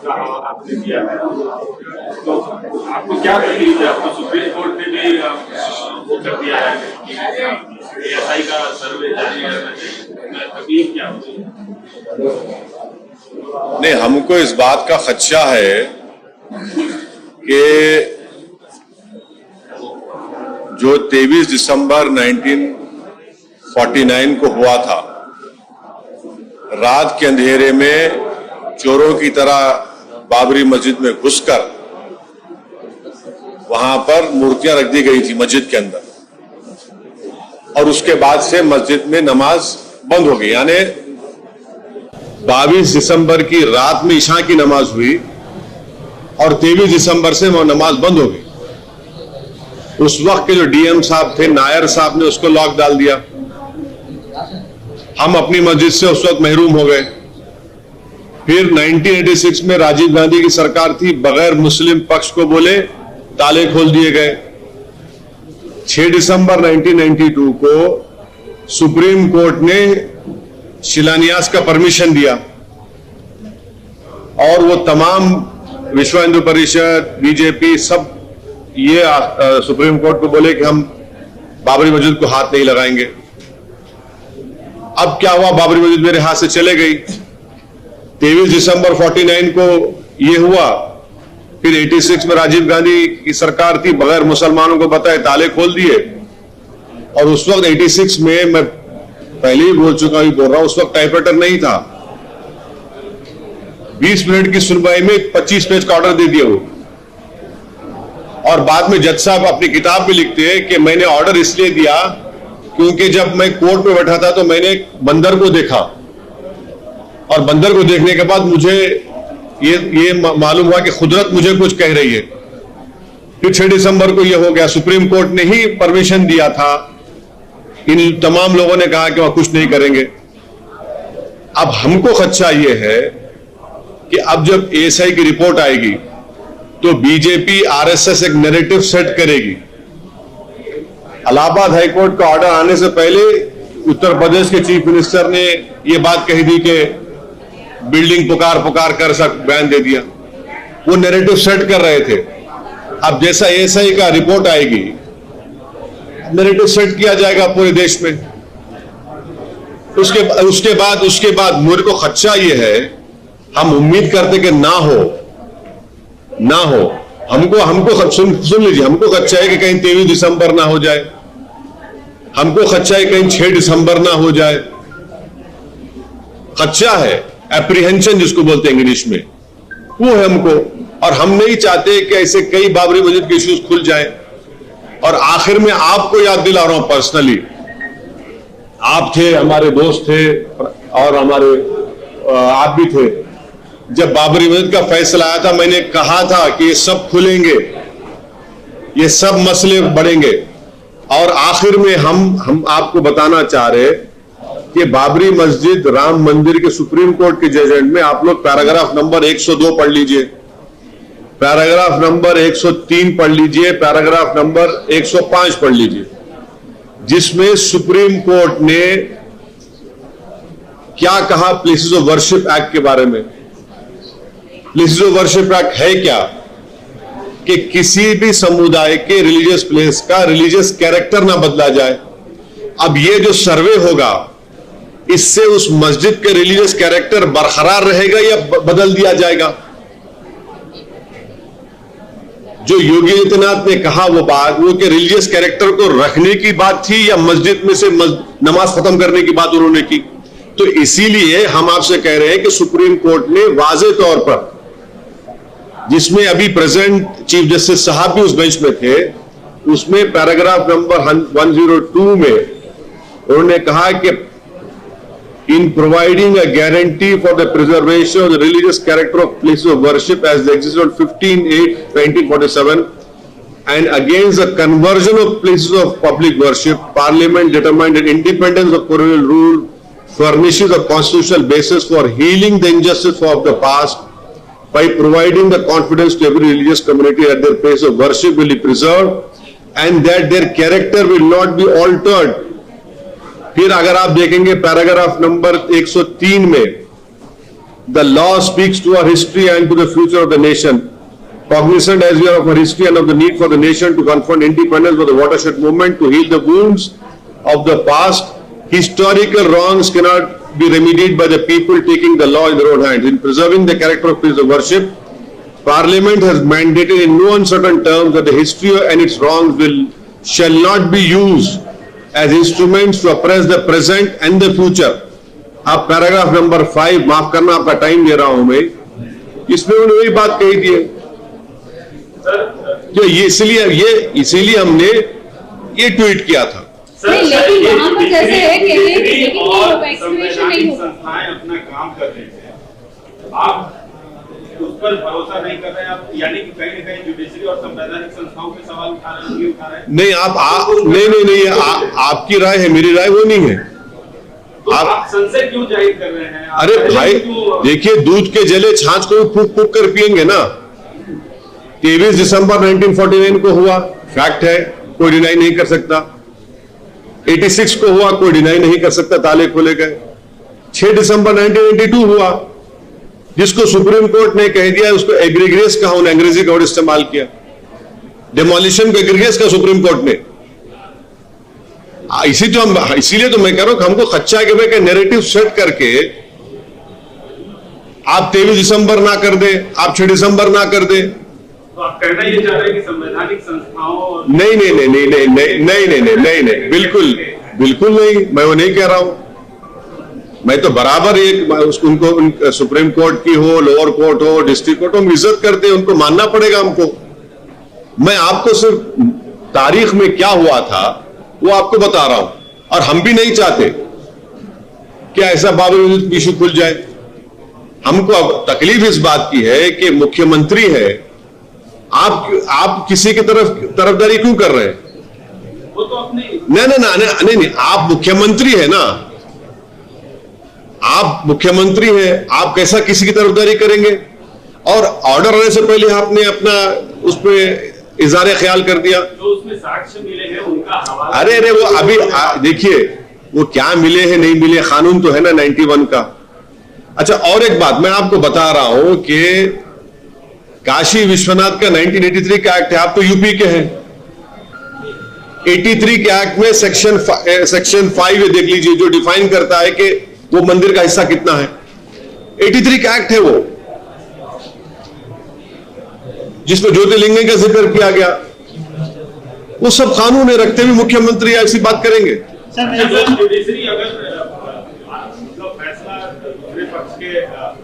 आपने दिया है, तो आपको क्या तकलीफ है? आपको सुप्रीम कोर्ट ने भी वो कर दिया है कि ASI का सर्वे जारी करना चाहिए, तकलीफ क्या होती है? नहीं, हमको इस बात का खदशा है कि जो 23 दिसंबर 1949 को हुआ था, रात के अंधेरे में चोरों की तरह बाबरी मस्जिद में घुसकर वहां पर मूर्तियां रख दी गई थी मस्जिद के अंदर, और उसके बाद से मस्जिद में नमाज बंद हो गई। यानी 22 दिसंबर की रात में ईशा की नमाज हुई और 23 दिसंबर से वो नमाज बंद हो गई। उस वक्त के जो DM साहब थे, नायर साहब ने उसको लॉक डाल दिया। हम अपनी मस्जिद से उस वक्त महरूम हो गए। फिर 1986 में राजीव गांधी की सरकार थी, बगैर मुस्लिम पक्ष को बोले ताले खोल दिए गए। 6 दिसंबर 1992 को सुप्रीम कोर्ट ने शिलान्यास का परमिशन दिया और वो तमाम विश्व हिंदू परिषद, बीजेपी सब ये सुप्रीम कोर्ट को बोले कि हम बाबरी मस्जिद को हाथ नहीं लगाएंगे। अब क्या हुआ, बाबरी मस्जिद मेरे हाथ से चले गई। 23 दिसंबर 49 को ये हुआ। फिर 86 में राजीव गांधी की सरकार थी, बगैर मुसलमानों को बताए ताले खोल दिए। और उस वक्त 86 में, मैं पहले ही बोल चुका, बोल रहा हूं, उस वक्त टाइपराइटर नहीं था। 20 मिनट की सुनवाई में 25 पेज का ऑर्डर दे दिया वो। और बाद में जज साहब अपनी किताब में लिखते हैं कि मैंने ऑर्डर इसलिए दिया क्योंकि जब मैं कोर्ट में बैठा था तो मैंने एक बंदर को देखा, और बंदर को देखने के बाद मुझे ये मालूम हुआ कि खुदरत मुझे कुछ कह रही है। फिर 6 दिसंबर को यह हो गया। सुप्रीम कोर्ट ने ही परमिशन दिया था। इन तमाम लोगों ने कहा कि वह कुछ नहीं करेंगे। अब हमको खदशा यह है कि अब जब ASI की रिपोर्ट आएगी तो बीजेपी RSS एक नैरेटिव सेट करेगी। इलाहाबाद हाईकोर्ट का ऑर्डर आने से पहले उत्तर प्रदेश के चीफ मिनिस्टर ने यह बात कही थी कि बिल्डिंग पुकार पुकार कर बयान दे दिया। वो नैरेटिव सेट कर रहे थे। अब जैसा ASI का रिपोर्ट आएगी, नैरेटिव सेट किया जाएगा पूरे देश में। उसके बाद मेरे को खदशा ये है, हम उम्मीद करते कि ना हो। हमको सुन लीजिए, हमको खदशा है कि कहीं 23 दिसंबर ना हो जाए, हमको खदशा है कहीं 6 दिसंबर ना हो जाए। खदशा है, एप्रीहेंशन जिसको बोलते हैं इंग्लिश में, वो है हमको। और हम नहीं चाहते कि ऐसे कई बाबरी मस्जिद के इश्यूज खुल जाए। और आखिर में आपको याद दिला रहा हूं पर्सनली, आप थे, हमारे दोस्त थे, और आप भी थे। जब बाबरी मस्जिद का फैसला आया था, मैंने कहा था कि ये सब खुलेंगे, ये सब मसले बढ़ेंगे। और आखिर में हम आपको बताना चाह रहे कि बाबरी मस्जिद राम मंदिर के सुप्रीम कोर्ट के जजमेंट में आप लोग पैराग्राफ नंबर 102 पढ़ लीजिए, पैराग्राफ नंबर 103 पढ़ लीजिए, पैराग्राफ नंबर 105 पढ़ लीजिए, जिसमें सुप्रीम कोर्ट ने क्या कहा प्लेसेस ऑफ वर्शिप एक्ट के बारे में। प्लेसेस ऑफ वर्शिप एक्ट है क्या कि किसी भी समुदाय के रिलीजियस प्लेस का रिलीजियस कैरेक्टर ना बदला जाए। अब ये जो सर्वे होगा, इससे उस मस्जिद के रिलीजियस कैरेक्टर बरकरार रहेगा या बदल दिया जाएगा। जो योगी आदित्यनाथ ने कहा वो बात, वो कि रिलीजियस कैरेक्टर को रखने की बात थी या मस्जिद में से नमाज खत्म करने की बात उन्होंने की। तो इसीलिए हम आपसे कह रहे हैं कि सुप्रीम कोर्ट ने वाज़े तौर पर, जिसमें अभी प्रेजेंट चीफ जस्टिस साहब भी उस बेंच में थे, उसमें पैराग्राफ नंबर 102 में उन्होंने कहा कि in providing a guarantee for the preservation of the religious character of places of worship as they existed on 15/8/1947 and against the conversion of places of public worship, Parliament determined that independence of colonial rule furnishes a constitutional basis for healing the injustice of the past by providing the confidence to every religious community that their place of worship will be preserved and that their character will not be altered. फिर अगर आप देखेंगे paragraph number 103 में The law speaks to our history and to the future of the nation. Cognizant as we are of our history and of the need for the nation to confront independence for the watershed movement, to heal the wounds of the past, historical wrongs cannot be remedied by the people taking the law in their own hands. In preserving the character of place of worship, Parliament has mandated in no uncertain terms that the history and its wrongs shall not be used as instruments to oppress the present and the future. आप paragraph number 5, माफ करना आपका time ले रहा हूं मैं, इसमें उन्होंने वही बात कही थी जो ये इसीलिए हमने ये ट्वीट किया था। नहीं, लेकिन यहाँ पर जैसे है कि लेकिन वैक्सीनेशन नहीं होगा। संस्थाएं अपना काम कर रहे हैं, आप उस पर भरोसा नहीं कर रहे हैं, आप यानी कि कहीं न कहीं जुडिशरी और संवैधानिक संस्थाओं पे सवाल उठा रहे हैं। नहीं नहीं, आपकी राय है, मेरी राय वो नहीं है। तो आप संशय क्यों जाहिर कर रहे हैं? अरे भाई देखिए, दूध के जले छाछ को फूक फूक कर पिएंगे ना। 23 दिसंबर 1949 को हुआ, फैक्ट है, कोई डिनाई नहीं कर सकता। 86 को हुआ, कोई डिनाई नहीं कर सकता, ताले खोले गए। 6 दिसंबर 1992 हुआ, जिसको सुप्रीम कोर्ट ने कह दिया, उसको एग्रीग्रेस कहा, उन्होंने अंग्रेजी का वर्ड इस्तेमाल किया, डेमोलिशन को एग्रीग्रेस कहा सुप्रीम कोर्ट ने। इसीलिए तो मैं कह रहा हूं कि हमको खच्चा के भाई नैरेटिव सेट करके आप 23 दिसंबर ना कर दे, आप 6 दिसंबर ना कर दे, तो आप कहना ये चाह रहे हैं कि संवैधानिक संस्थाओं नहीं, बिल्कुल नहीं, मैं वो नहीं कह रहा हूं। मैं तो बराबर उनको सुप्रीम कोर्ट की हो, लोअर कोर्ट हो, डिस्ट्रिक्ट कोर्ट हो, हम इज्जत करते हैं, उनको मानना पड़ेगा हमको। मैं आपको सिर्फ तारीख में क्या हुआ था वो आपको बता रहा हूं, और हम भी नहीं चाहते कि ऐसा बाबरी मस्जिद इशू खुल जाए। हमको अब तकलीफ इस बात की है कि मुख्यमंत्री है, आप किसी की तरफदारी क्यों कर रहे हैं? वो तो अपनी नहीं, आप मुख्यमंत्री है ना, आप मुख्यमंत्री हैं, आप कैसा किसी की तरफदारी करेंगे? और ऑर्डर आने से पहले आपने अपना उस पर इज़हार ख्याल कर दिया। जो उसमें साक्ष्य मिले हैं उनका हवाला, अरे वो अभी देखिए, वो क्या मिले हैं नहीं मिले, कानून तो है ना 91 का। अच्छा, और एक बात मैं आपको बता रहा हूं कि काशी विश्वनाथ का 1983 का एक्ट है, आप तो यूपी के हैं। 83 के एक्ट में सेक्शन 5 देख लीजिए, जो डिफाइन करता है कि वो मंदिर का हिस्सा कितना है। 83 का एक्ट है वो, जिसमें ज्योतिर्लिंग का जिक्र किया गया। वो सब कानून है, रखते हुए मुख्यमंत्री ऐसी बात करेंगे? जुडिशरी अगर फैसला दूसरे पक्ष के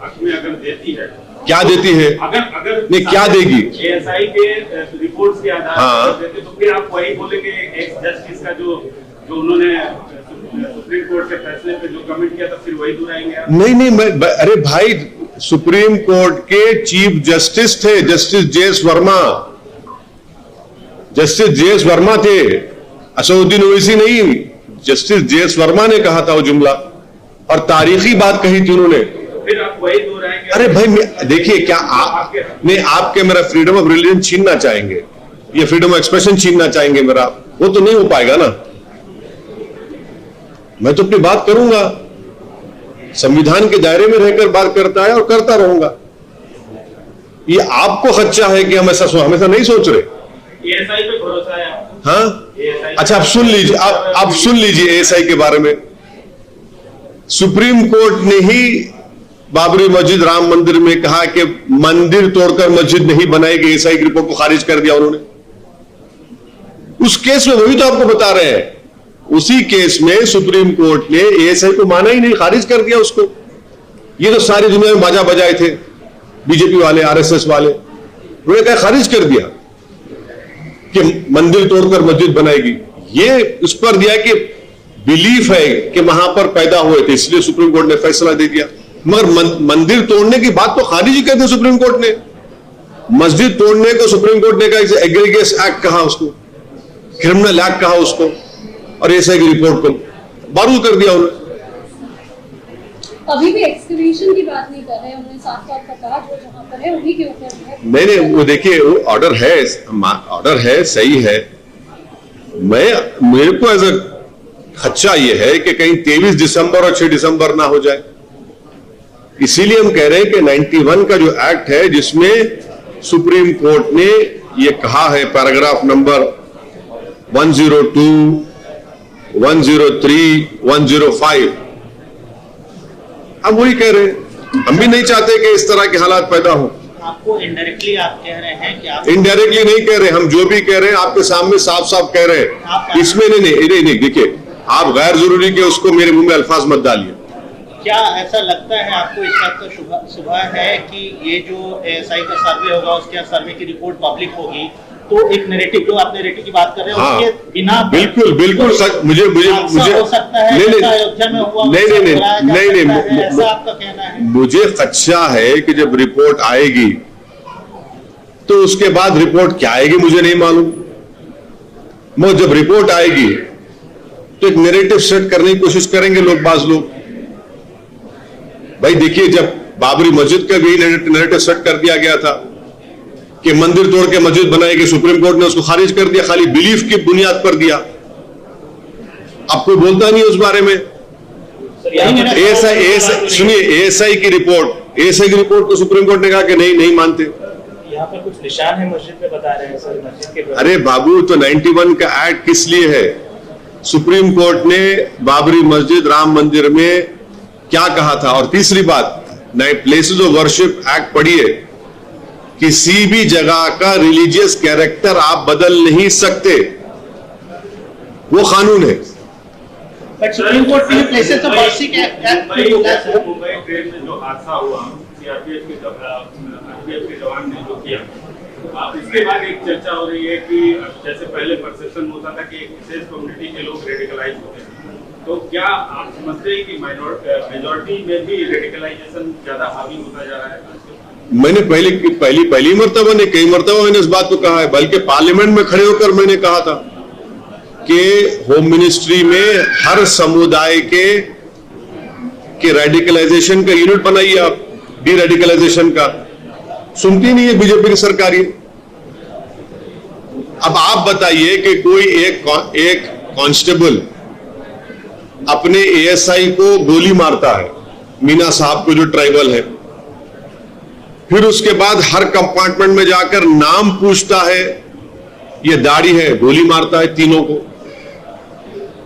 हक में अगर देती है, क्या देती है? अगर नहीं, क्या देगी? एएसआई के रिपोर्ट्स के आधार हाँ। पर देते, तो फिर आप वही बोलेंगे एक्स जस्टिस का जो उन्होंने सुप्रीम कोर्ट के फैसले पे जो कमेंट किया था, फिर वही दोहराएंगे आप? नहीं, अरे भाई, सुप्रीम कोर्ट के चीफ जस्टिस थे justice JS. Verma. Justice JS. Verma थे, असदुद्दीन ओवैसी नहीं। Justice JS. वर्मा ने कहा था वो जुमला, और तारीखी बात कही थी उन्होंने। फिर आप वही दोहराएंगे? अरे भाई देखिए, क्या आपके मेरा फ्रीडम ऑफ रिलीजन छीनना चाहेंगे, ये फ्रीडम ऑफ एक्सप्रेशन छीनना चाहेंगे मेरा? वो तो नहीं हो पाएगा ना। मैं तो अपनी बात करूंगा, संविधान के दायरे में रहकर बात करता है और करता रहूंगा। ये आपको खच्चा है कि हम हमेशा नहीं सोच रहे। एएसआई पे भरोसा है? हाँ, ASI अच्छा, आप सुन लीजिए, आप सुन लीजिए एएसआई के बारे में। सुप्रीम कोर्ट ने ही बाबरी मस्जिद, राम मंदिर में कहा कि मंदिर तोड़कर मस्जिद नहीं बनाएगी, एएसआई की रिपोर्ट को खारिज कर दिया उन्होंने। उस केस में वही तो आपको बता रहे हैं, उसी केस में सुप्रीम कोर्ट ने एएसआई को माना ही नहीं, खारिज कर दिया उसको। ये तो सारी दुनिया में बाजा बजाए थे बीजेपी वाले, आरएसएस वाले, उन्होंने कहा खारिज कर दिया कि मंदिर तोड़कर मस्जिद बनाएगी। ये उस पर दिया कि बिलीफ है कि वहां पर पैदा हुए थे, इसलिए सुप्रीम कोर्ट ने फैसला दे दिया। मगर मंदिर तोड़ने की बात तो खारिज ही कर दी सुप्रीम कोर्ट ने। मस्जिद तोड़ने को सुप्रीम कोर्ट ने कहा, एग्रीगेस एक्ट कहा उसको, क्रिमिनल एक्ट कहा उसको, और एएसआई की रिपोर्ट को बारूद कर दिया उन्होंने। अभी भी एक्सकवेशन की बात नहीं कर रहे, उन्होंने साफ-साफ कहा जो जहां पर है उन्हीं के ऊपर है। नहीं, वो देखिए, वो ऑर्डर है, सही है। मेरे को ऐसा खच्चा ये है कि कहीं 23 दिसंबर और 6 दिसंबर ना हो जाए। इसीलिए हम कह रहे हैं कि 91 का जो एक्ट है, जिसमें सुप्रीम कोर्ट ने ये कहा है, पैराग्राफ नंबर 102, 103, 105, हम वही कह रहे हैं। हम भी नहीं चाहते कि इस तरह के हालात पैदा हो। आपको इनडायरेक्टली आप कह रहे हैं कि आप इनडायरेक्टली नहीं कह रहे, हम जो भी कह रहे हैं आपके सामने साफ साफ कह रहे हैं। इसमें नहीं देखिए, आप गैर जरूरी के उसको मेरे मुंह में अल्फाज मत डालिए। क्या ऐसा लगता है आपको इस बात का सुबह है कि ये जो एएसआई का सर्वे होगा, उसके सर्वे की रिपोर्ट पब्लिक होगी, तो एक नैरेटिव, जो आप नैरेटिव की बात कर रहे हैं, हाँ, उसके बिना बिल्कुल सच, मुझे हो सकता है, अयोध्या में हुआ, नहीं, ऐसा आपका कहना है? मुझे खदशा है कि जब रिपोर्ट आएगी तो उसके बाद रिपोर्ट क्या आएगी मुझे नहीं मालूम। वो जब रिपोर्ट आएगी तो एक नैरेटिव सेट करने की कोशिश करेंगे लोग। भाई देखिए, जब बाबरी मस्जिद का भी नैरेटिव सेट कर दिया गया था कि मंदिर तोड़ के मस्जिद बनाएगी, सुप्रीम कोर्ट ने उसको खारिज कर दिया, खाली बिलीफ की बुनियाद पर दिया। अब कोई बोलता नहीं उस बारे में। एएसआई की रिपोर्ट को सुप्रीम कोर्ट ने कहा कि नहीं मानते। यहाँ पर कुछ निशान है मस्जिद पे, बता रहे हैं सर, मस्जिद के। अरे बाबू, तो 91 का एक्ट किस लिए है? सुप्रीम कोर्ट ने बाबरी मस्जिद, राम मंदिर में क्या कहा था? और तीसरी बात, प्लेसेस ऑफ वर्शिप एक्ट पढ़िए, किसी भी जगह का रिलीजियस कैरेक्टर आप बदल नहीं सकते, वो कानून है। बट सुप्रीम कोर्ट ने places of worship act Mumbai train में जो हादसा हुआ, सीआरपीएफ के जवान ने जो किया, इसके बाद एक चर्चा हो रही है कि जैसे पहले परसेप्शन होता था कि एक विशेष कम्युनिटी के लोग रेडिकलाइज होते हैं, तो क्या आप समझते हैं कि मेजॉरिटी में भी रेडिकलाइजेशन ज्यादा हावी होता जा रहा है? मैंने पहली मर्तबा ने कई मर्तबा मैंने इस बात को कहा है, बल्कि पार्लियामेंट में खड़े होकर मैंने कहा था कि होम मिनिस्ट्री में हर समुदाय के रेडिकलाइजेशन का यूनिट बनाइए आप, डी रेडिकलाइजेशन का। सुनती नहीं है बीजेपी की सरकार ये। अब आप बताइए कि कोई एक कांस्टेबल अपने एएसआई को गोली मारता है, मीना साहब को जो ट्राइबल है, फिर उसके बाद हर कंपार्टमेंट में जाकर नाम पूछता है, ये दाढ़ी है, गोली मारता है तीनों को।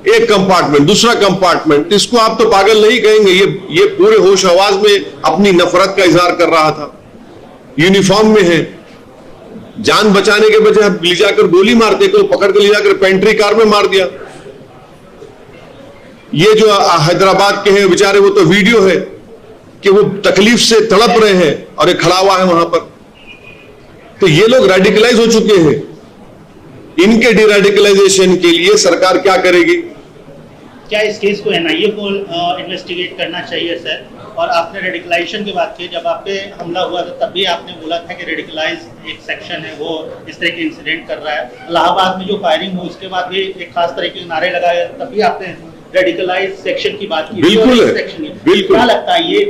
एक कंपार्टमेंट, दूसरा कंपार्टमेंट, इसको आप तो पागल नहीं कहेंगे। ये पूरे होश आवाज में अपनी नफरत का इजहार कर रहा था, यूनिफॉर्म में है, जान बचाने के बजाय ले जाकर गोली मारते को पकड़ कर ले जाकर पेंट्री कार में मार दिया। ये जो हैदराबाद के हैं बेचारे, वो तो वीडियो है कि वो तकलीफ से तड़प रहे हैं और एक खड़ा हुआ है वहां पर। तो ये लोग रेडिकलाइज हो चुके हैं। इनके डीरेडिकलाइजेशन के लिए सरकार क्या करेगी? क्या इस केस को एनआईए को इन्वेस्टिगेट करना चाहिए सर? और आपने रेडिकलाइजेशन की बात की, जब आप पे हमला हुआ था तब भी आपने बोला था कि रेडिकलाइज एक सेक्शन है, वो इस तरह के इंसिडेंट कर रहा है। इलाहाबाद में जो फायरिंग हुई उसके बाद भी एक खास तरह के नारे लगाए, तब भी आपने रेडिकलाइज सेक्शन की बात की। बिल्कुल, क्या लगता है ये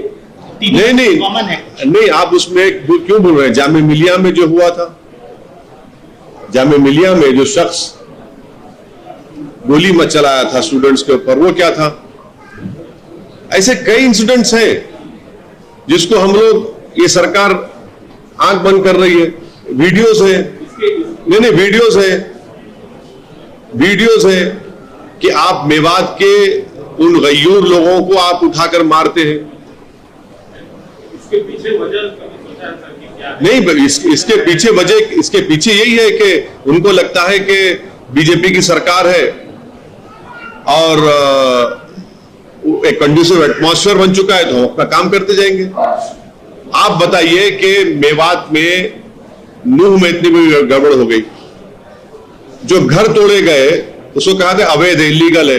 नहीं कॉमन है? नहीं, आप उसमें क्यों बोल रहे हैं? जामिया मिलिया में जो हुआ था, जामिया मिलिया में जो शख्स गोली मत चलाया था स्टूडेंट्स के ऊपर, वो क्या था? ऐसे कई इंसिडेंट्स हैं जिसको हम लोग, ये सरकार आंख बंद कर रही है। वीडियोस है, नहीं वीडियोस है कि आप मेवात के उन गयूर लोगों को आप उठाकर मारते हैं। इसके पीछे वजह कभी सोचा है सर कि क्या? नहीं, इसके पीछे वजह, इसके पीछे यही है कि उनको लगता है कि बीजेपी की सरकार है और एक कंडीसिव एटमॉस्फेयर बन चुका है, तो हम अपना काम करते जाएंगे। आप बताइए कि मेवात में नूह में इतनी बड़ी गड़बड़ हो गई, जो घर तोड़े गए उसको कहा था अवैध है, इलीगल है,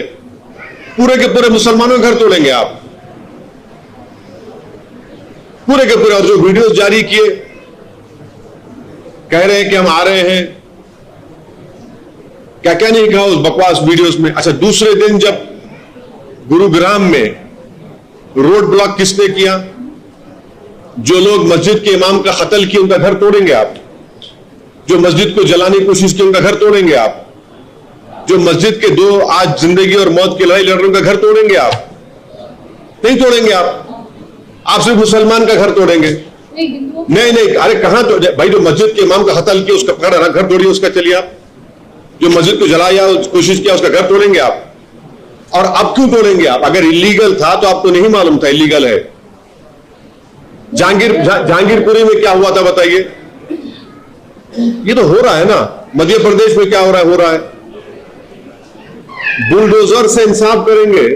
पूरे के पूरे मुसलमानों के घर तोड़ेंगे आप, पूरे के पूरे। और जो वीडियोस जारी किए, कह रहे हैं कि हम आ रहे हैं, क्या क्या नहीं कहा उस बकवास वीडियोस में। अच्छा, दूसरे दिन जब गुरुग्राम में रोड ब्लॉक किसने किया? जो लोग मस्जिद के इमाम का कत्ल किए उनका घर तोड़ेंगे आप, जो मस्जिद को जलाने की कोशिश की उनका घर तोड़ेंगे आप, जो मस्जिद के दो आज जिंदगी और मौत की लड़ाई लड़ रहे हैं उनका घर तोड़ेंगे आप? नहीं तोड़ेंगे आप। आप सिर्फ मुसलमान का घर तोड़ेंगे? नहीं, हिंदुओं नहीं, अरे कहां तो भाई, जो मस्जिद के इमाम का कत्ल किया उसका पकड़ा, घर तोड़िए उसका, चलिए आप। जो मस्जिद को जलाया कोशिश किया उसका घर तोड़ेंगे आप? और अब क्यों तोड़ेंगे आप? अगर इलीगल था तो आपको नहीं मालूम था इलीगल है? जहांगीरपुरी में क्या हुआ था बताइए? ये तो हो रहा है ना, मध्य प्रदेश में क्या हो रहा है। बुलडोजर से इंसाफ करेंगे,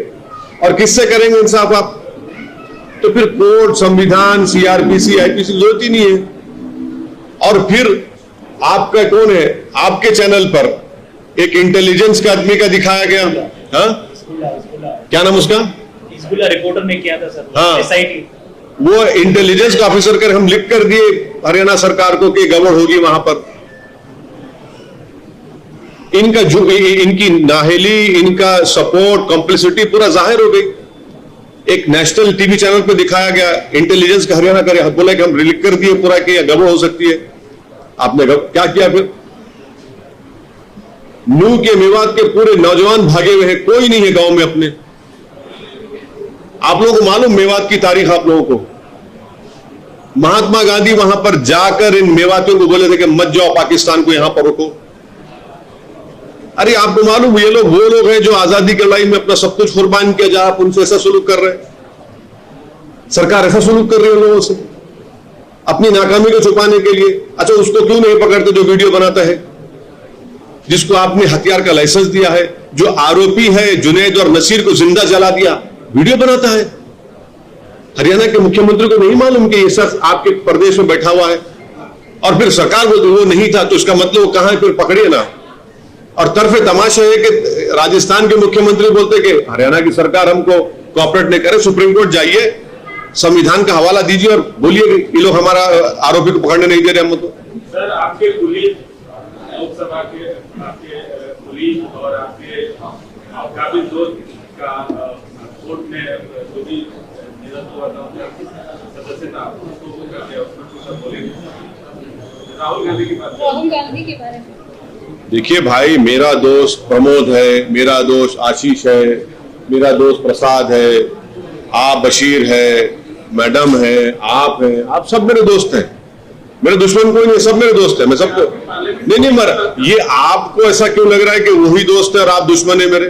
और किससे करेंगे इंसाफ आप? तो फिर कोर्ट, संविधान, सीआरपीसी, आईपीसी जरूरत ही नहीं है। और फिर आपका कौन है? आपके चैनल पर एक इंटेलिजेंस का आदमी का दिखाया गया, हाँ, क्या नाम उसका? हिजबुल्ला रिपोर्टर ने किया था सर, हाँ। एसआईटी। वो इंटेलिजेंस का ऑफिसर कर हम लिख कर दिए हरियाणा सरकार को कि गड़बड़ होगी वहां पर। इनका इनकी नाहेली, इनका सपोर्ट, कॉम्प्लिसिटी पूरा जाहिर हो गई। एक नेशनल टीवी चैनल पे दिखाया गया, इंटेलिजेंस का हरियाणा करे, बोला कि हम लिख कर दिए पूरा कि गड़बड़ हो सकती है। आपने क्या किया फिर? नूह के मेवात के पूरे नौजवान भागे हुए हैं, कोई नहीं है गांव में अपने। आप लोगों को मालूम मेवात की तारीख? आप लोगों को महात्मा गांधी वहां पर जाकर इन मेवातियों को बोले थे कि मत जाओ पाकिस्तान को, यहां पर रुको। अरे आपको मालूम ये लोग वो लोग हैं जो आजादी की लड़ाई में अपना सब कुछ कुर्बान किया, जा आप उनसे ऐसा सलूक कर रहे हैं? सरकार ऐसा सलूक कर रही है उन लोगों से अपनी नाकामी को छुपाने के लिए। अच्छा, उसको क्यों नहीं पकड़ते जो वीडियो बनाता है, जिसको आपने हथियार का लाइसेंस दिया है, जो आरोपी है जुनैद और नसीर को जिंदा जला दिया, वीडियो बनाता है? हरियाणा के मुख्यमंत्री को नहीं मालूम कि ये शख्स आपके प्रदेश में बैठा हुआ है? और फिर सरकार बोलती वो नहीं था, तो इसका मतलब वो कहां है? फिर पकड़िए ना। और तरफे तमाशा है कि राजस्थान के मुख्यमंत्री बोलते कि हरियाणा की सरकार हमको कोऑपरेट नहीं करे, सुप्रीम कोर्ट जाइए, संविधान का हवाला दीजिए और बोलिए कि ये लोग हमारा आरोपी को पकड़ने नहीं दे रहे हम तो। सर, आपके पुलिस लोकसभा के आपके पुलिस और आपके काबिल दोस्त का कोर्ट ने जो भी निधन हुआ था उनका सदस्य था, उसको वो कर दिया, उसमें कुछ बोले राहुल गांधी की बात। राहुल गांधी के बारे में देखिए भाई, मेरा दोस्त प्रमोद है, मेरा दोस्त आशीष है, मेरा दोस्त प्रसाद है, आप बशीर है, मैडम है, आप हैं, आप सब मेरे दोस्त हैं। मेरे दुश्मन कोई नहीं, सब मेरे दोस्त हैं। मैं सबको नहीं मर, ये आपको ऐसा क्यों लग रहा है कि वही दोस्त है और आप दुश्मन है मेरे?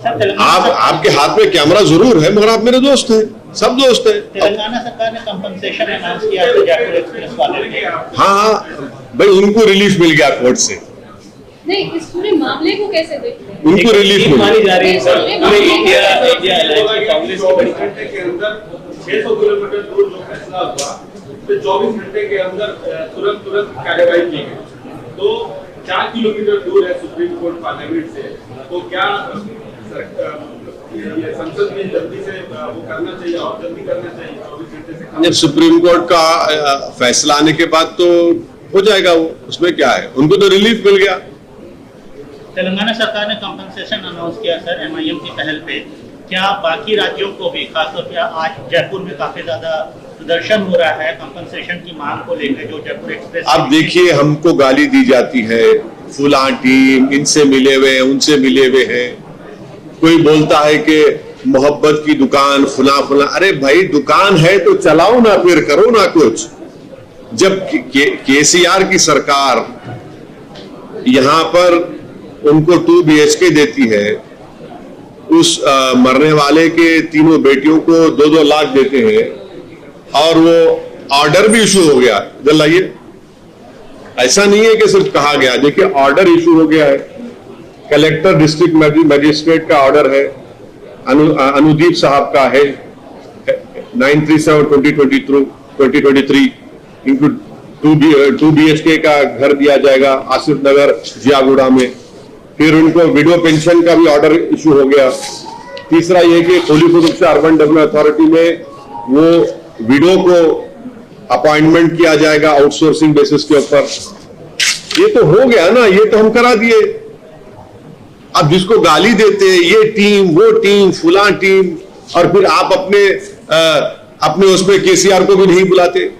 आप आपके हाथ में कैमरा जरूर है, मगर आप मेरे दोस्त हैं, सब दोस्त हैं। तेलंगाना सरकार ने कंपनसेशन अनाउंस किया था जयपुर एक्सप्रेस वाले ने। हाँ भाई, उनको रिलीफ मिल गया कोर्ट से। नहीं, इस पूरे मामले को कैसे देखते हैं? उनको रिलीफ मिल मानी गया। जा रही है सर, पूरे इंडिया कांग्रेस की बड़ी 24 घंटे के अंदर 600 किलोमीटर दूर जो फैसला हुआ, तो 24 घंटे के अंदर तुरंत कार्रवाई की गई। तो 4 किलोमीटर दूर है सुप्रीम कोर्ट पार्लियामेंट से, तो क्या ये संसद में जल्दी से वो करना चाहिए और जल्दी करना चाहिए? 24 घंटे से जब सुप्रीम कोर्ट का फैसला आने के बाद तो हो जाएगा वो, उसमें क्या है, उनको तो रिलीफ मिल गया। तेलंगाना सरकार ने कंपनसेशन अनाउंस किया सर एमआईएम की पहल पे। क्या बाकी राज्यों को भी, खासतौर पे आज जयपुर में काफी ज्यादा प्रदर्शन हो रहा है कंपनसेशन की मांग को लेकर, जो जयपुर एक्सप्रेस। अब देखिए, हमको गाली दी जाती है, फुला टीम इनसे मिले हुए हैं, उनसे मिले हुए हैं। कोई बोलता है कि मोहब्बत की दुकान फुला। अरे भाई, दुकान है तो चलाओ ना, फिर करो ना कुछ। जब केसीआर की सरकार यहां पर उनको 2 BHK देती है, उस मरने वाले के तीनों बेटियों को 2-2 लाख देते हैं, और वो ऑर्डर भी इशू हो गया। जल्द लाइए, ऐसा नहीं है कि सिर्फ कहा गया, देखिए ऑर्डर इशू हो गया है। कलेक्टर डिस्ट्रिक्ट मजिस्ट्रेट का ऑर्डर है, अनुदीप साहब का है 937/2023, इनको 2 BHK का घर दिया जाएगा आसिफ नगर जियागुड़ा में। फिर उनको विडो पेंशन का भी ऑर्डर इशू हो गया। तीसरा ये कि कोलीपुर से अर्बन डेवलपमेंट अथॉरिटी में वो विडो को अपॉइंटमेंट किया जाएगा आउटसोर्सिंग बेसिस के ऊपर। ये तो हो गया ना, ये तो हम करा दिए। अब जिसको गाली देते ये टीम वो टीम फुला टीम, और फिर आप अपने उसमें केसीआर को भी नहीं बुलाते,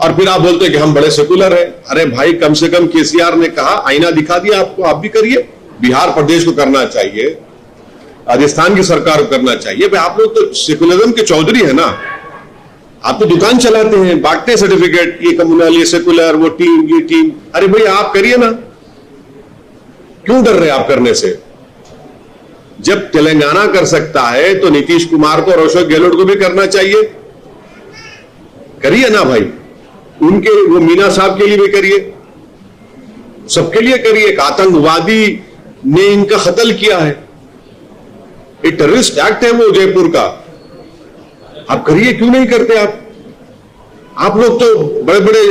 और फिर आप बोलते कि हम बड़े सेकुलर हैं। अरे भाई, कम से कम केसीआर ने कहा, आईना दिखा दिया आपको, आप भी करिए। बिहार प्रदेश को करना चाहिए, राजस्थान की सरकार को करना चाहिए। भाई आप लोग तो सेकुलरिज्म के चौधरी है ना, आप तो दुकान चलाते हैं, बांटते हैं सर्टिफिकेट, ये कम्युनल, ये सेकुलर, वो टीम, ये टीम। अरे भाई आप करिए ना, क्यों डर रहे आप करने से? जब तेलंगाना कर सकता है तो नीतीश कुमार को और अशोक गहलोत को भी करना चाहिए। करिए ना भाई, उनके वो मीना साहब के लिए भी करिए, सबके लिए करिए। एक आतंकवादी ने इनका कत्ल किया है, एक टेररिस्ट एक्ट है वो जयपुर का, आप करिए, क्यों नहीं करते आप लोग तो बड़े बड़े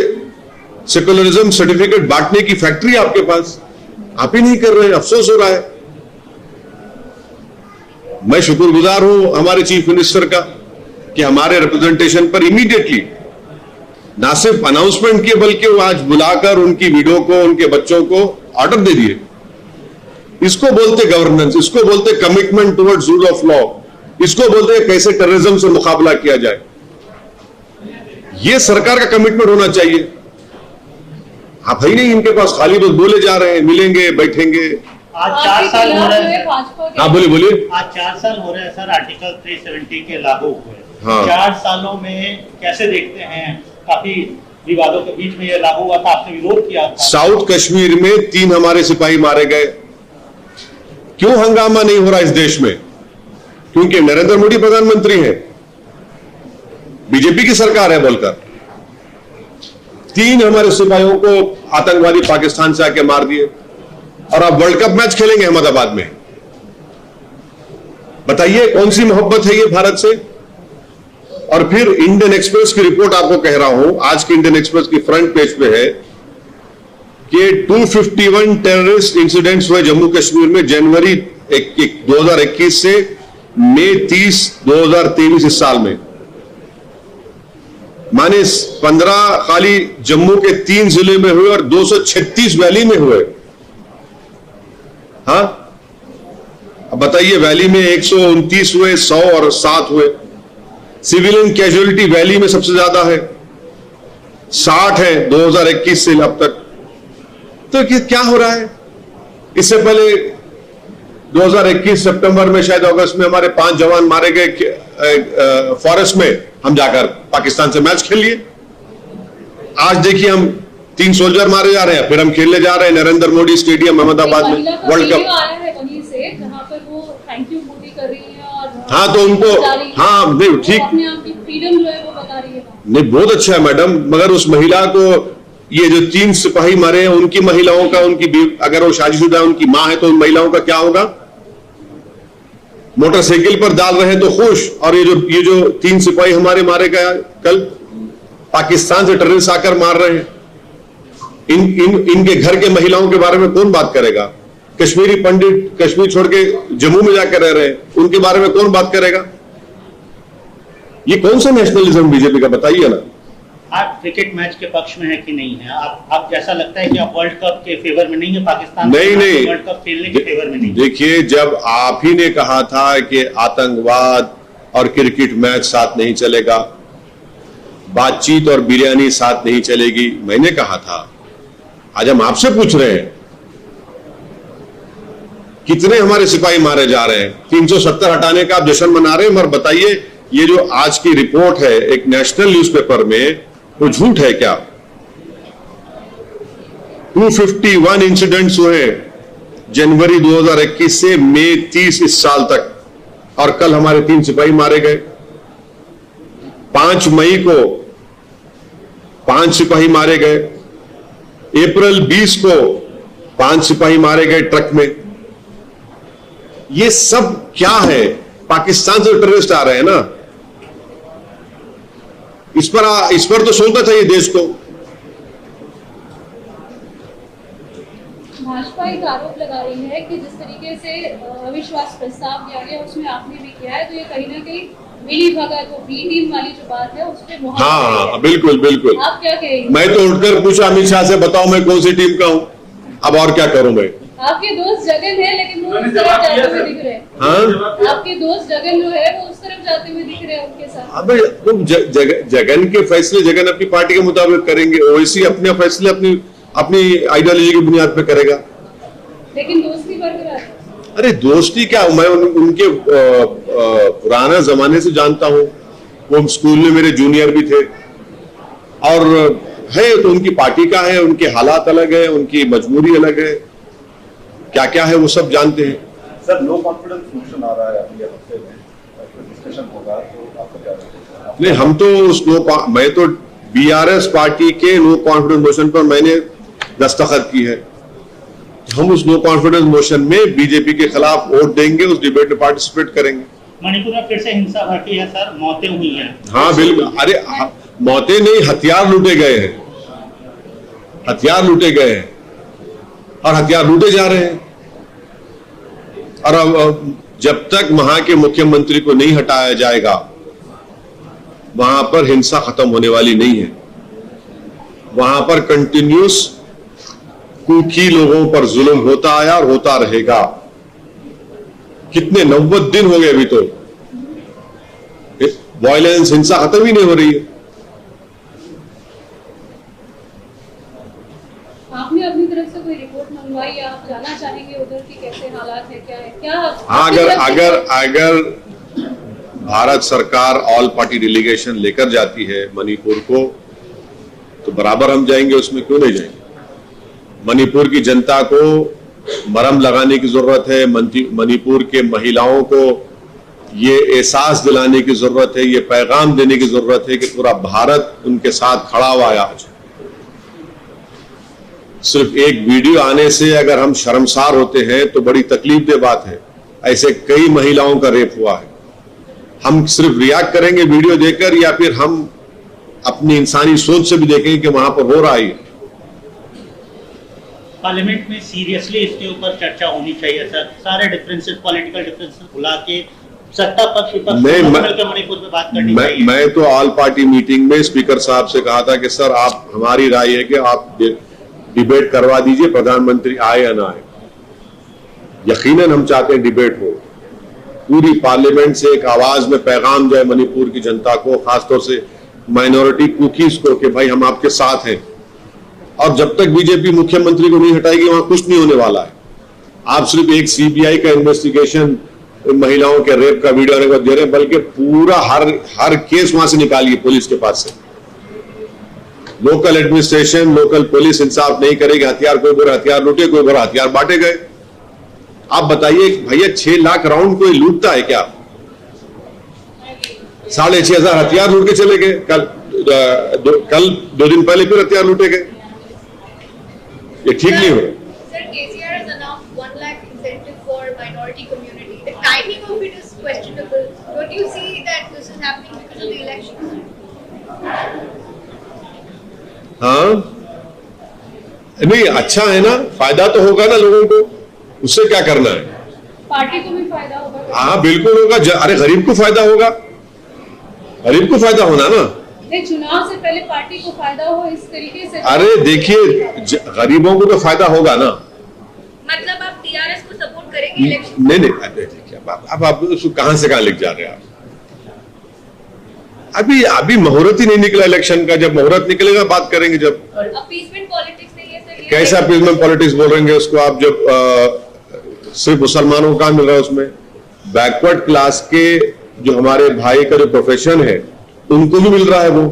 सेकुलरिज्म सर्टिफिकेट बांटने की फैक्ट्री है आपके पास, आप ही नहीं कर रहे हैं, अफसोस हो रहा है। मैं शुक्रगुजार हूं हमारे चीफ मिनिस्टर का कि हमारे रिप्रेजेंटेशन पर इमीडिएटली ना सिर्फ अनाउंसमेंट किए बल्कि वो आज बुलाकर उनकी वीडियो को, उनके बच्चों को ऑर्डर दे दिए। इसको बोलते गवर्नेंस, इसको बोलते commitment towards rule of law, इसको बोलते हैं कैसे टेररिज्म से मुकाबला किया जाए। यह सरकार का कमिटमेंट होना चाहिए। आप है ही नहीं इनके पास, खाली बस बोले जा रहे हैं, मिलेंगे, बैठेंगे। आज 4 साल हो रहे हैं, हाँ बोलिए। आज 4 साल हो रहे हैं सर आर्टिकल 370 के लागू हुए। हाँ। 4 सालों में कैसे देखते हैं? काफी विवादों के बीच में ये लागू हुआ था, आपने विरोध किया था। साउथ कश्मीर में 3 हमारे सिपाही मारे गए। क्यों हंगामा नहीं हो रहा इस देश में? क्योंकि नरेंद्र मोदी प्रधानमंत्री हैं, बीजेपी की सरकार है बोलकर 3 हमारे सिपाहियों को आतंकवादी पाकिस्तान से आके मार दिए, और अब वर्ल्ड कप मैच खेलेंगे अहमदाबाद में। बताइए कौन सी मोहब्बत है ये भारत से? और फिर इंडियन एक्सप्रेस की रिपोर्ट आपको कह रहा हूं, आज की इंडियन एक्सप्रेस की फ्रंट पेज पे है कि 251 टेररिस्ट इंसिडेंट्स हुए जम्मू कश्मीर में जनवरी 2021 से मई 30 2023 इस साल में। माने 15 खाली जम्मू के 3 जिले में हुए और 236 वैली में हुए। हाँ, अब बताइए, वैली में 129 हुए, 100 और 7 हुए। सिविलियन कैजुअलिटी वैली में सबसे ज्यादा है, 60 है 2021 से अब तक। तो क्या हो रहा है? इससे पहले 2021 सितंबर में, शायद अगस्त में हमारे 5 जवान मारे गए फॉरेस्ट में, हम जाकर पाकिस्तान से मैच खेल लिए। आज देखिए हम 3 सोल्जर मारे जा रहे हैं, फिर हम खेलने जा रहे हैं नरेंद्र मोदी स्टेडियम अहमदाबाद में वर्ल्ड कप। आया है वहीं से जहां पर वो थैंक यू मोदी कर रही है और हाँ, तो उनको, हाँ नहीं ठीक, अपने आप की फ्रीडम जो है वो बता रही है। नहीं बहुत अच्छा है मैडम, मगर उस महिला को, ये जो 3 सिपाही मरे हैं उनकी महिलाओं का, अगर वो शादीशुदा उनकी मां है तो उन महिलाओं का क्या होगा? मोटरसाइकिल पर डाल रहे हैं तो खुश, और ये जो 3 सिपाही हमारे मारे गए कल, पाकिस्तान से टेररिस्ट आकर मार रहे हैं। इनके घर के महिलाओं के बारे में कौन बात करेगा? कश्मीरी पंडित कश्मीर छोड़ के जम्मू में जाकर रह रहे हैं, उनके बारे में कौन बात करेगा? ये कौन सा नेशनलिज्म बीजेपी का, बताइए ना। आप क्रिकेट मैच के पक्ष में है कि नहीं है? आप जैसा लगता है कि आप वर्ल्ड कप के फेवर में नहीं है, पाकिस्तान नहीं वर्ल्ड कप खेलने के फेवर में नहीं? देखिए, जब आप ही ने कहा था कि आतंकवाद और क्रिकेट मैच साथ नहीं चलेगा, बातचीत और बिरयानी साथ नहीं चलेगी, मैंने कहा था। आज हम आपसे पूछ रहे हैं कितने हमारे सिपाही मारे जा रहे हैं, 370 हटाने का आप जश्न मना रहे हैं, मगर बताइए ये जो आज की रिपोर्ट है एक नेशनल न्यूज़पेपर में, वो झूठ है क्या? 251 इंसिडेंट्स हुए जनवरी 2021 से मई 30 इस साल तक, और कल हमारे 3 सिपाही मारे गए। 5 मई को 5 सिपाही मारे गए। अप्रैल 20 को 5 सिपाही मारे गए ट्रक में। ये सब क्या है? पाकिस्तान से टेररिस्ट आ रहे हैं ना, इस पर तो सोचना चाहिए देश को। भाजपा एक आरोप लगा रही है कि जिस तरीके से अविश्वास प्रस्ताव दिया गया उसमें आपने भी किया है, तो ये कहीं ना कहीं मिली भगत, वो बी टीम वाली जो बात है उस पर मुहर है। हाँ बिल्कुल बिल्कुल। आप क्या कहेंगे? मैं तो उठकर पूछा अमित शाह से, बताओ मैं कौन सी टीम का हूं, अब और क्या करूं मैं? आपके दोस्त जगन है, लेकिन वो उस तरफ जाते हुए दिख रहे हैं। हाँ, आपके दोस्त जगन जो है वो उस तरफ जाते हुए दिख रहे हैं उनके साथ। अबे तुम जगन के फैसले जगन अपनी पार्टी के मुताबिक करेंगे, ओवैसी अपने फैसले अपनी आइडियोलॉजी की बुनियाद पे करेगा। लेकिन दोस्ती बरकरार है। अरे दोस्ती क्या, मैं उनके पुराने जमाने से जानता हूं, वो स्कूल में मेरे जूनियर भी थे, और है तो उनकी पार्टी का है, उनके हालात अलग है, उनकी मजबूरी अलग है, क्या क्या है वो सब जानते हैं। सर नो कॉन्फिडेंस मोशन आ रहा है अभी हफ्ते में, डिस्कशन होगा तो आपका क्या रहेगा? नहीं, हम तो मैं तो बीआरएस पार्टी के नो कॉन्फिडेंस मोशन पर मैंने दस्तखत की है। हम उस नो कॉन्फिडेंस मोशन में बीजेपी के खिलाफ वोट देंगे, उस डिबेट में पार्टिसिपेट करेंगे। मणिपुर में फिर से हिंसा भड़की है सर, मौतें हुई हैं। हाँ बिल्कुल, अरे मौतें नहीं, हथियार लूटे गए हैं, हथियार लूटे गए हैं और हथियार लूटे जा रहे हैं। और अब जब तक वहां के मुख्यमंत्री को नहीं हटाया जाएगा वहां पर हिंसा खत्म होने वाली नहीं है। वहां पर कंटिन्यूस कुकी लोगों पर जुल्म होता आया और होता रहेगा। कितने 90 दिन हो गए अभी तो वायलेंस, हिंसा खत्म ही नहीं हो रही है। आपने अपनी तरफ से कोई रिपोर्ट मंगवाई या आप जाना चाहेंगे उधर की कैसे हालात है, क्या है, क्या? हाँ, अगर भारत सरकार ऑल पार्टी डेलीगेशन लेकर जाती है मणिपुर को तो बराबर हम जाएंगे, उसमें क्यों नहीं जाएंगे। मणिपुर की जनता को मरहम लगाने की जरूरत है, मणिपुर के महिलाओं को ये एहसास दिलाने की जरूरत है, ये पैगाम देने की जरूरत है कि पूरा भारत उनके साथ खड़ा हुआ है। आज सिर्फ एक वीडियो आने से अगर हम शर्मसार होते हैं तो बड़ी तकलीफ दे बात है। ऐसे कई महिलाओं का रेप हुआ है। हम सिर्फ रिएक्ट करेंगे वीडियो देखकर या फिर हम अपनी इंसानी सोच से भी देखेंगे कि वहां पर हो रहा है। पार्लियामेंट में सीरियसली इसके ऊपर चर्चा होनी चाहिए सर, सारे डिफरेंसेस, पॉलिटिकल डिफरेंसेस भुला के सत्ता पक्ष विपक्ष मिलकर मणिपुर पे बात करनी चाहिए। मैं तो ऑल पार्टी मीटिंग में स्पीकर साहब से कहा था कि सर आप, हमारी राय है कि आप डिबेट करवा दीजिए, प्रधानमंत्री आए या ना आए। यकीनन हम चाहते हैं डिबेट हो, पूरी पार्लियामेंट से एक आवाज में पैगाम जाए मणिपुर की जनता को, खासतौर से माइनॉरिटी कुकीज को कि भाई हम आपके साथ हैं। और जब तक बीजेपी मुख्यमंत्री को नहीं हटाएगी वहां कुछ नहीं होने वाला है। आप सिर्फ एक सीबीआई का इन्वेस्टिगेशन महिलाओं के रेप का वीडियो आने को दे रहे हैं, बल्कि पूरा हर केस वहां से निकालिए पुलिस के पास से। लोकल एडमिनिस्ट्रेशन, लोकल पुलिस इंसाफ नहीं करेगी। हथियार, कोई बोरा हथियार लूटे, कोई बोरा हथियार बांटे गए। आप बताइए भैया 6 लाख राउंड कोई लूटता है क्या? 6,500 हथियार लूट के चले गए। कल 2 दिन पहले फिर हथियार लूटे गए। ये ठीक नहीं हो रहा। Sir, KCR has announced 1 lakh incentive for minority community. The timing of it is questionable. Don't you see that this is happening because of the elections? हाँ, नहीं अच्छा है ना, फायदा तो होगा ना लोगों को, उससे क्या करना है। पार्टी को भी फायदा होगा। हाँ बिल्कुल होगा। अरे गरीब को फायदा होगा, गरीब को फायदा होना ना। नहीं, चुनाव से पहले पार्टी को फायदा हो इस तरीके से। अरे देखिए, गरीबों को तो फायदा होगा ना। मतलब आप टीआरएस को सपोर्ट करेंगे इलेक्शन? नहीं, देखिए अब आप उसको कहां से कहां लिख जा रहे हैं आप। अभी मुहूर्त ही नहीं निकला इलेक्शन का। जब मुहूर्त निकलेगा बात करेंगे। जब अपीसमेंट पॉलिटिक्स नहीं है सर, कैसा अपीसमेंट पॉलिटिक्स बोलेंगे उसको आप? जब सिर्फ मुसलमानों को काम मिल रहा है उसमें, बैकवर्ड क्लास के जो हमारे भाई का जो प्रोफेशन है उनको भी मिल रहा है, वो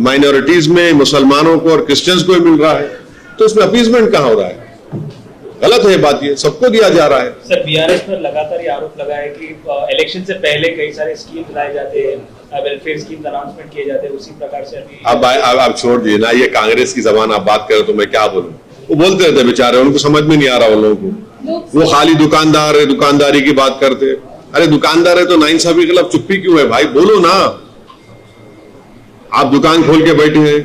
माइनॉरिटीज में मुसलमानों को और क्रिश्चियंस को भी मिल रहा है, तो इसमें अपीसमेंट कहां हो रहा है? गलत है बात, ये सबको दिया जा रहा है। सर बीआरएस पर लगातार ये आरोप लगा है कि इलेक्शन से पहले कई सारे स्कीम लाए जाते हैं, वेलफेयर स्कीम अनाउंसमेंट किए जाते हैं, उसी प्रकार से अभी अब छोड़ दिए ना, ये कांग्रेस की जबान आप बात करें तो मैं क्या बोलूं। वो बोलते रहते बेचारे, उनको समझ में नहीं आ रहा उन लोगों को। वो खाली दुकानदार है, दुकानदारी की बात करते। अरे दुकानदार है तो नाइंसाफी के खिलाफ चुप्पी क्यों है भाई? बोलो ना, आप दुकान खोल के बैठे हैं।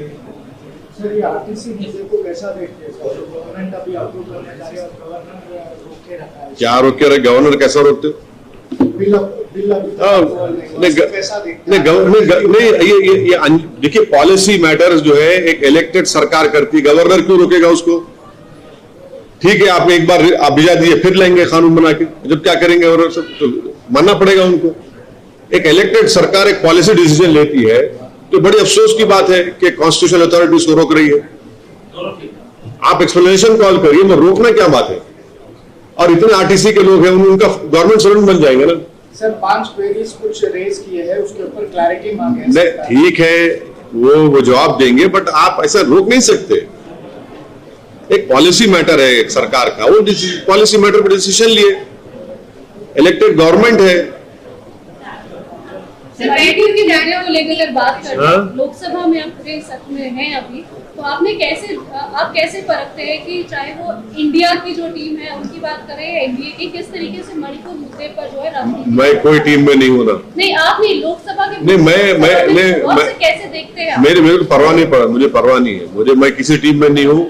सर ये आरटीसी मुद्दे को कैसा देखते हैं? गवर्नमेंट अभी अप्रूव करने जा रही है और गवर्नर रोक के रखा है। क्या रोक के रहे? गवर्नर कैसा रोकते हो? बिल नहीं, देखिए पॉलिसी मैटर्स जो है एक इलेक्टेड सरकार करती है, गवर्नर क्यों रोकेगा उसको? ठीक है, आप एक बार आप भिजा दिए, फिर लेंगे कानून बना के, जब क्या करेंगे और सब तो मानना पड़ेगा उनको। एक इलेक्टेड सरकार एक पॉलिसी डिसीजन लेती है तो बड़ी अफसोस की बात है कि कॉन्स्टिट्यूशनल अथॉरिटी उसको रोक रही है। आप एक्सप्लेनेशन कॉल करिए, मैं रोकना क्या बात है? और इतने आरटीसी के लोग हैं, उनका गवर्नमेंट सर्वेंट बन जाएंगे ना। सर 5 क्वेरीज कुछ रेज किए हैं, उसके ऊपर क्लैरिटी मांगे हैं नहीं, सरकार। ठीक है, वो जवाब देंगे, बट आप ऐसा रोक नहीं सकते। एक पॉलिसी मैटर है सरकार का, वो पॉलिसी मैटर पर डिसीजन लिए, इलेक्टेड गवर्नमेंट है। नैरेटिव की मुद्दे को लेकर बात कर रहे हाँ? हैं, लोकसभा में आप पूरे सत्र में हैं अभी, तो आप कैसे परखते हैं कि चाहे वो इंडिया की जो टीम है उनकी बात करें या एनडीए की, किस तरीके से मणिपुर मुद्दे पर जो है राजनीति? मैं कोई टीम में नहीं हूं ना। नहीं, आप नहीं, लोकसभा के नहीं, मैं से कैसे देखते हैं आप? मेरे को परवाह नहीं पड़ा, मुझे परवाह नहीं है, मैं किसी टीम में नहीं हूं।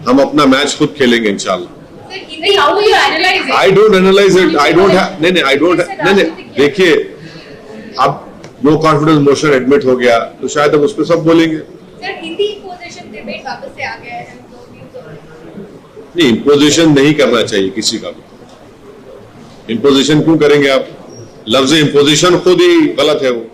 हम अपना मैच खुद खेलेंगे इंशाल्लाह। नहीं, how do you analyze it? I don't analyse it, I don't have, नहीं, आई डोंट, नहीं, देखिए, अब नो कॉन्फिडेंस मोशन एडमिट हो गया तो शायद हम उस पर सब बोलेंगे। सर हिंदी इंपोजिशन डिबेट वापस से आ गया है, तो न्यूज़ हो रही है। नहीं, इंपोजिशन नहीं करना चाहिए किसी का भी। इंपोजिशन क्यों करेंगे आप? लफ्ज इंपोजिशन खुद ही गलत है वो।